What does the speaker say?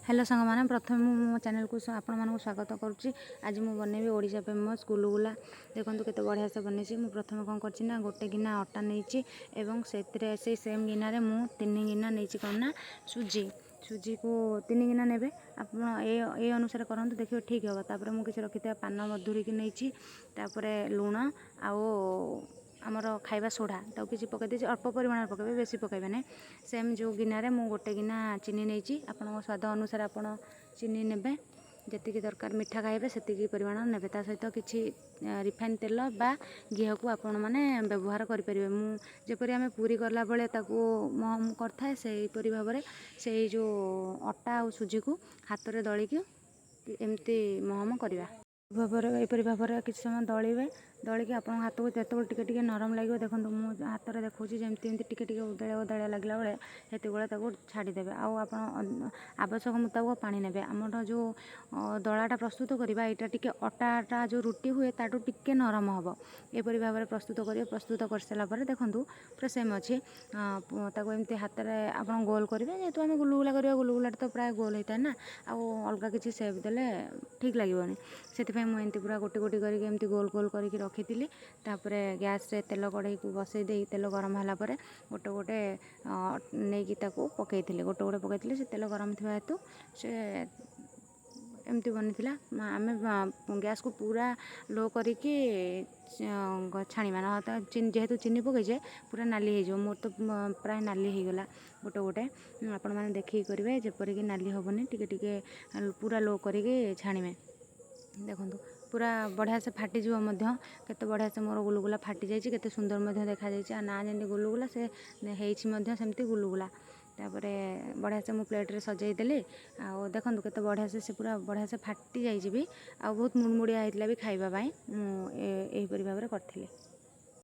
Hello सांग मैंने प्रथम मो चैनल को आपण मानक स्वागत करुच्ची। आज मुझे बनैबी ओडिशा फेमस गुलुगुला। देखो केते बढ़िया से बनैसी। मु प्रथम कौन करना गोटे गिना अटा नहीं से सेम गिनारे मु 3 गिना नहीं कौन सुजी को 3 गिना ने आप अनुसार करूँ देखिए ठीक हे। तापर मुझे रखी था पान मधुरी की नहीं लुण आमर खाଇବା सोडा ताऊ किसी पकईदे अल्प परिमाण पकेबे बेसी पकेबे ना। सेम जो गिनारे मु गोटे गिना चीनी नहीं आपण स्वाद अनुसार आपण चीनी नेबे जति दरकार मिठा खाइबे सेतिकी परिमाण नेबे। ता सहित किछि रिफाइन तेल बा घी को आपण माने व्यवहार करि परिबे। मु जेपरि आमे पूरी करला बेले ताको महम करथाए सेही परि भाबरे सेही जो अटा और सुजी को हाथ रे दळी के एमती महम करबा एपरी भाव में किसी समय दलिकी आप हाथ को जिते टे नरम लगे देखो मुझे हाथ में देखा जमी टे उदाड़िया उदाड़िया लगला बेले से छाड़देवे आप आवश्यक मुताबिक पानी ने आम जो दलाटा प्रस्तुत करवा यहाँ टे अटाटा जो रुटी हुए ताठू टिके नरम हम एपरी भाव में प्रस्तुत करेंगे। प्रस्तुत कर सारापर देखूँ पूरा सेम अच्छे एमती हाथ में आप गोल करेंगे जेहतु आम गुलुगुला करवा गुलुगुला तो प्राय गोल होता है ना अलग किसी सेप देले ठीक लगे से मुझे पूरा गोटी गोटी करके गोल गोल करके रखी तापर गैस रे तेल कढ़ई को बसई दे तेल गरम है गोटे गोटे नहीं पकई गोटे गोटे पकई से तेल गरम थी हेतु से एमती बनी आम गैस को पूरा लो करके छाणीमा ना जेहेतु चीनी पकईचे पूरा नाली हो मोर तो प्राय नाली होगला गोटे गोटे आपण मैंने देखिए करेंगे जेपरिक नाली हेनी टे पूरा लो करके छाणीमे। देखो पूरा बढ़िया से फाटीज केते बढ़िया से मोर गुलुगुला फाटी जाइए केते सुंदर देखा जाइए ना जमी गुलुगुला से सेमती गुलुगुला तापर बढ़िया से मु प्लेट रे सजाईदेली आ देखो केते बढ़िया से पूरा बढ़िया से फाटी जाइए भी आ बहुत मुड़मुड़िया होता भी खाइबापी मुझे भाव में करी।